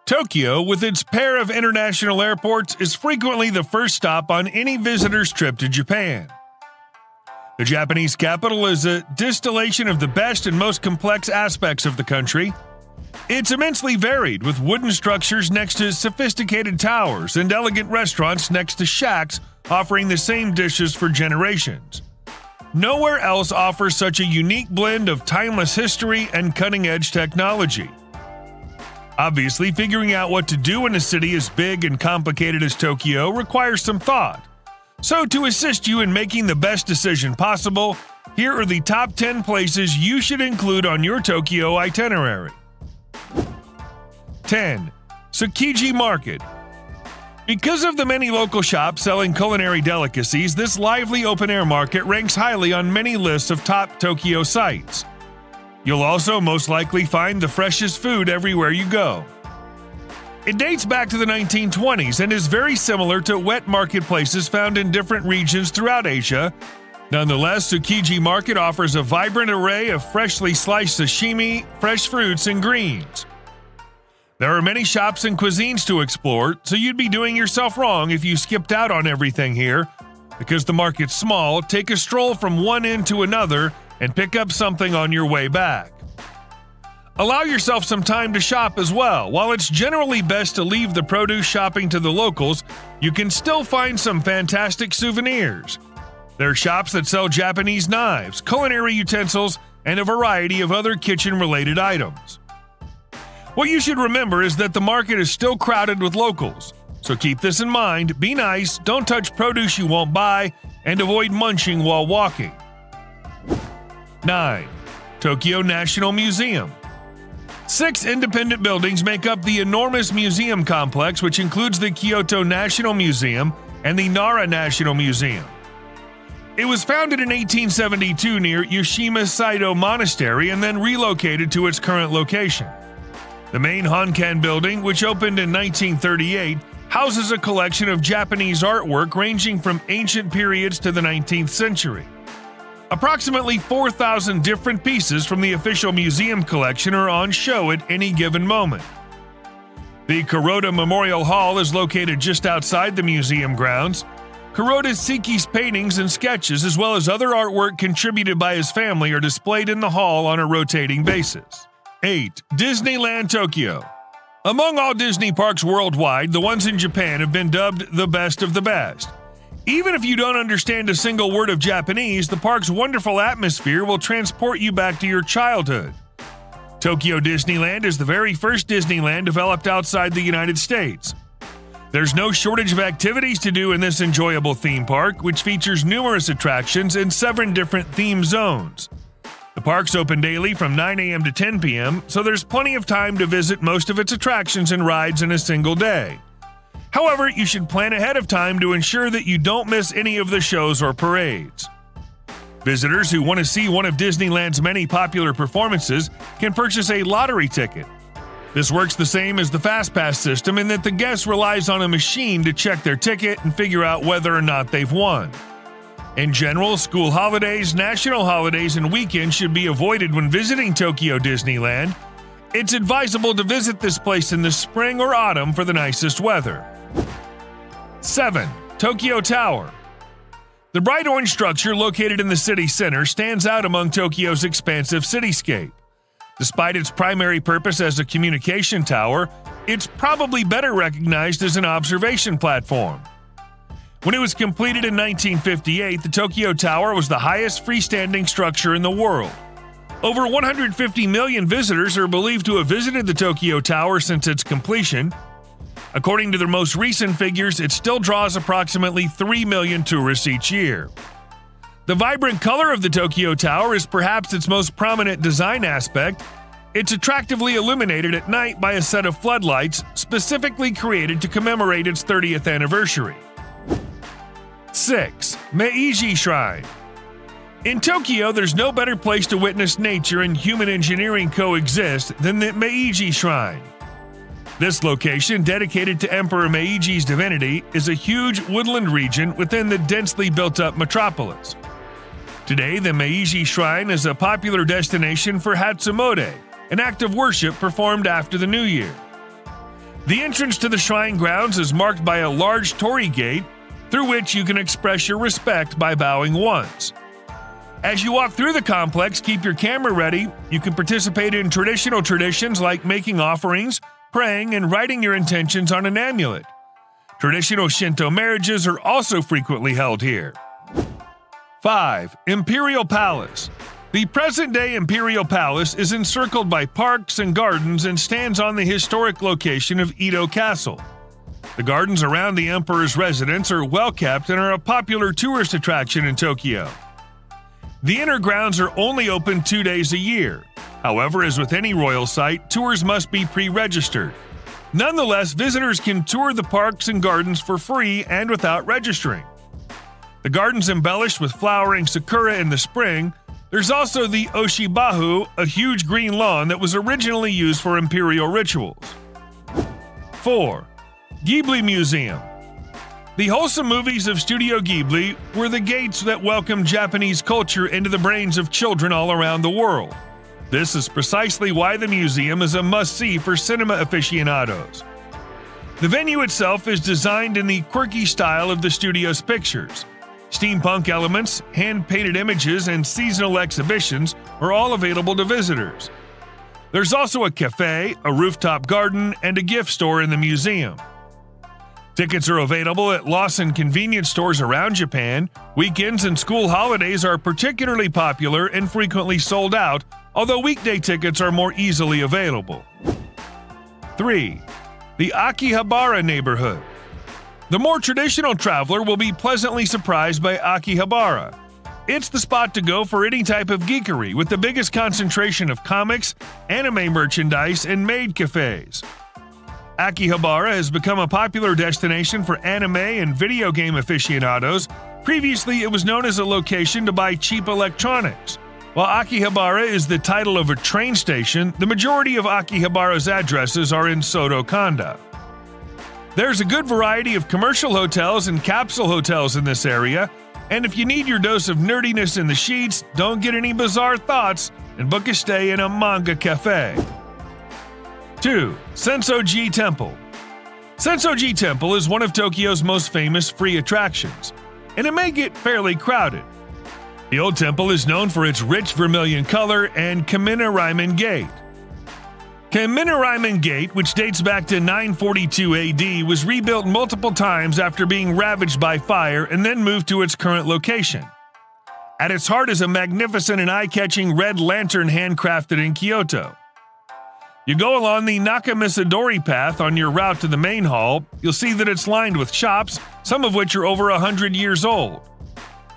Tokyo, with its pair of international airports, is frequently the first stop on any visitor's trip to Japan. The Japanese capital is a distillation of the best and most complex aspects of the country. It's immensely varied, with wooden structures next to sophisticated towers and elegant restaurants next to shacks offering the same dishes for generations. Nowhere else offers such a unique blend of timeless history and cutting-edge technology. Obviously, figuring out what to do in a city as big and complicated as Tokyo requires some thought. So to assist you in making the best decision possible, here are the top 10 places you should include on your Tokyo itinerary. 10. TSUKIJI Market. Because of the many local shops selling culinary delicacies, this lively open-air market ranks highly on many lists of top Tokyo sites. You'll also most likely find the freshest food everywhere you go. It dates back to the 1920s and is very similar to wet marketplaces found in different regions throughout Asia. Nonetheless, TSUKIJI Market offers a vibrant array of freshly sliced sashimi, fresh fruits, and greens. There are many shops and cuisines to explore, so you'd be doing yourself wrong if you skipped out on everything here. Because the market's small, take a stroll from one end to another and pick up something on your way back. Allow yourself some time to shop as well. While it's generally best to leave the produce shopping to the locals, you can still find some fantastic souvenirs. There are shops that sell Japanese knives, culinary utensils, and a variety of other kitchen-related items. What you should remember is that the market is still crowded with locals, so keep this in mind, be nice, don't touch produce you won't buy, and avoid munching while walking. 9. Tokyo National Museum. 6 independent buildings make up the enormous museum complex, which includes the Kyoto National Museum and the Nara National Museum. It was founded in 1872 near Yoshima Saido Monastery and then relocated to its current location. The main Honkan building, which opened in 1938, houses a collection of Japanese artwork ranging from ancient periods to the 19th century. Approximately 4,000 different pieces from the official museum collection are on show at any given moment. The Kuroda Memorial Hall is located just outside the museum grounds. Kuroda Seki's paintings and sketches, as well as other artwork contributed by his family, are displayed in the hall on a rotating basis. 8. Disneyland Tokyo. Among all Disney parks worldwide, the ones in Japan have been dubbed the best of the best. Even if you don't understand a single word of Japanese, the park's wonderful atmosphere will transport you back to your childhood. Tokyo Disneyland is the very first Disneyland developed outside the United States. There's no shortage of activities to do in this enjoyable theme park, which features numerous attractions in 7 different theme zones. The park's open daily from 9 a.m. to 10 p.m., so there's plenty of time to visit most of its attractions and rides in a single day. However, you should plan ahead of time to ensure that you don't miss any of the shows or parades. Visitors who want to see one of Disneyland's many popular performances can purchase a lottery ticket. This works the same as the Fast Pass system in that the guest relies on a machine to check their ticket and figure out whether or not they've won. In general, school holidays, national holidays, and weekends should be avoided when visiting Tokyo Disneyland. It's advisable to visit this place in the spring or autumn for the nicest weather. 7. Tokyo Tower. The bright orange structure located in the city center stands out among Tokyo's expansive cityscape. Despite its primary purpose as a communication tower, it's probably better recognized as an observation platform. When it was completed in 1958, the Tokyo Tower was the highest freestanding structure in the world. Over 150 million visitors are believed to have visited the Tokyo Tower since its completion. According to their most recent figures, it still draws approximately 3 million tourists each year. The vibrant color of the Tokyo Tower is perhaps its most prominent design aspect. It's attractively illuminated at night by a set of floodlights specifically created to commemorate its 30th anniversary. 6. MEIJI Shrine. In Tokyo, there's no better place to witness nature and human engineering coexist than the MEIJI Shrine. This location, dedicated to Emperor Meiji's divinity, is a huge woodland region within the densely built-up metropolis. Today, the MEIJI Shrine is a popular destination for Hatsumode, an act of worship performed after the New Year. The entrance to the shrine grounds is marked by a large torii gate through which you can express your respect by bowing once. As you walk through the complex, keep your camera ready. You can participate in traditional traditions like making offerings, praying, and writing your intentions on an amulet. Traditional Shinto marriages are also frequently held here. 5. Imperial Palace. The present-day Imperial Palace is encircled by parks and gardens and stands on the historic location of Edo Castle. The gardens around the Emperor's residence are well-kept and are a popular tourist attraction in Tokyo. The inner grounds are only open 2 days a year. However, as with any royal site, tours must be pre-registered. Nonetheless, visitors can tour the parks and gardens for free and without registering. The gardens embellished with flowering sakura in the spring. There's also the Oshibahu, a huge green lawn that was originally used for imperial rituals. 4. Ghibli Museum. The wholesome movies of Studio Ghibli were the gates that welcomed Japanese culture into the brains of children all around the world. This is precisely why the museum is a must-see for cinema aficionados. The venue itself is designed in the quirky style of the studio's pictures. Steampunk elements, hand-painted images, and seasonal exhibitions are all available to visitors. There's also a cafe, a rooftop garden, and a gift store in the museum. Tickets are available at Lawson convenience stores around Japan. Weekends and school holidays are particularly popular and frequently sold out, although weekday tickets are more easily available. 3. The AKIHABARA neighborhood. The more traditional traveler will be pleasantly surprised by AKIHABARA. It's the spot to go for any type of geekery, with the biggest concentration of comics, anime merchandise, and maid cafes. AKIHABARA has become a popular destination for anime and video game aficionados. Previously, it was known as a location to buy cheap electronics. While AKIHABARA is the title of a train station, the majority of AKIHABARA's addresses are in Soto Kanda. There's a good variety of commercial hotels and capsule hotels in this area, and if you need your dose of nerdiness in the sheets, don't get any bizarre thoughts, and book a stay in a manga cafe. 2. SENSO-JI Temple. SENSO-JI Temple is one of Tokyo's most famous free attractions, and it may get fairly crowded. The old temple is known for its rich vermilion color and Kaminaraimon Gate. Kaminaraimon Gate, which dates back to 942 AD, was rebuilt multiple times after being ravaged by fire and then moved to its current location. At its heart is a magnificent and eye-catching red lantern handcrafted in Kyoto. You go along the Nakamisadori path on your route to the main hall, you'll see that it's lined with shops, some of which are over 100 years old.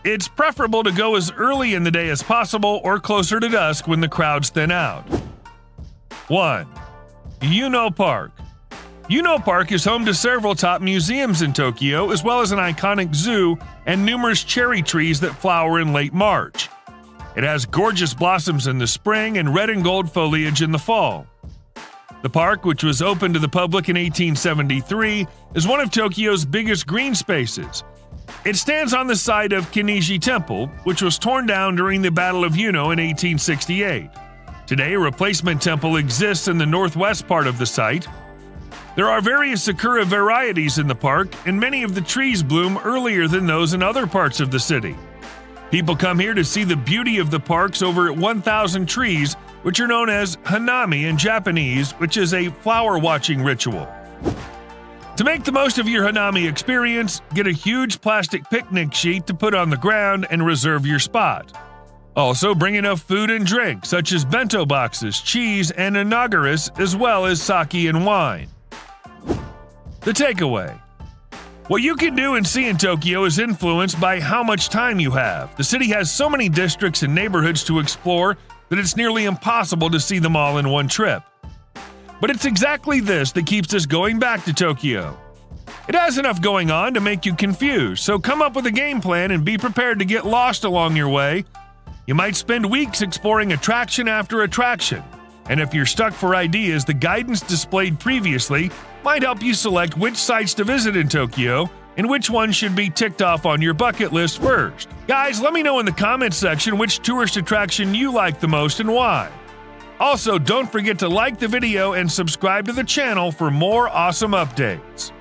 It's preferable to go as early in the day as possible or closer to dusk when the crowds thin out. 1. UENO Park. UENO Park is home to several top museums in Tokyo, as well as an iconic zoo and numerous cherry trees that flower in late March. It has gorgeous blossoms in the spring and red and gold foliage in the fall. The park, which was opened to the public in 1873, is one of Tokyo's biggest green spaces. It stands on the site of Kiniji Temple, which was torn down during the Battle of UENO in 1868. Today, a replacement temple exists in the northwest part of the site. There are various sakura varieties in the park, and many of the trees bloom earlier than those in other parts of the city. People come here to see the beauty of the park's over 1,000 trees, which are known as hanami in Japanese, which is a flower-watching ritual. To make the most of your hanami experience, get a huge plastic picnic sheet to put on the ground and reserve your spot. Also, bring enough food and drink, such as bento boxes, cheese, and onigiri, as well as sake and wine. The takeaway. What you can do and see in Tokyo is influenced by how much time you have. The city has so many districts and neighborhoods to explore that it's nearly impossible to see them all in one trip. But it's exactly this that keeps us going back to Tokyo. It has enough going on to make you confused, so come up with a game plan and be prepared to get lost along your way. You might spend weeks exploring attraction after attraction, and if you're stuck for ideas, the guidance displayed previously might help you select which sites to visit in Tokyo and which ones should be ticked off on your bucket list first. Guys, let me know in the comments section which tourist attraction you like the most and why. Also, don't forget to like the video and subscribe to the channel for more awesome updates.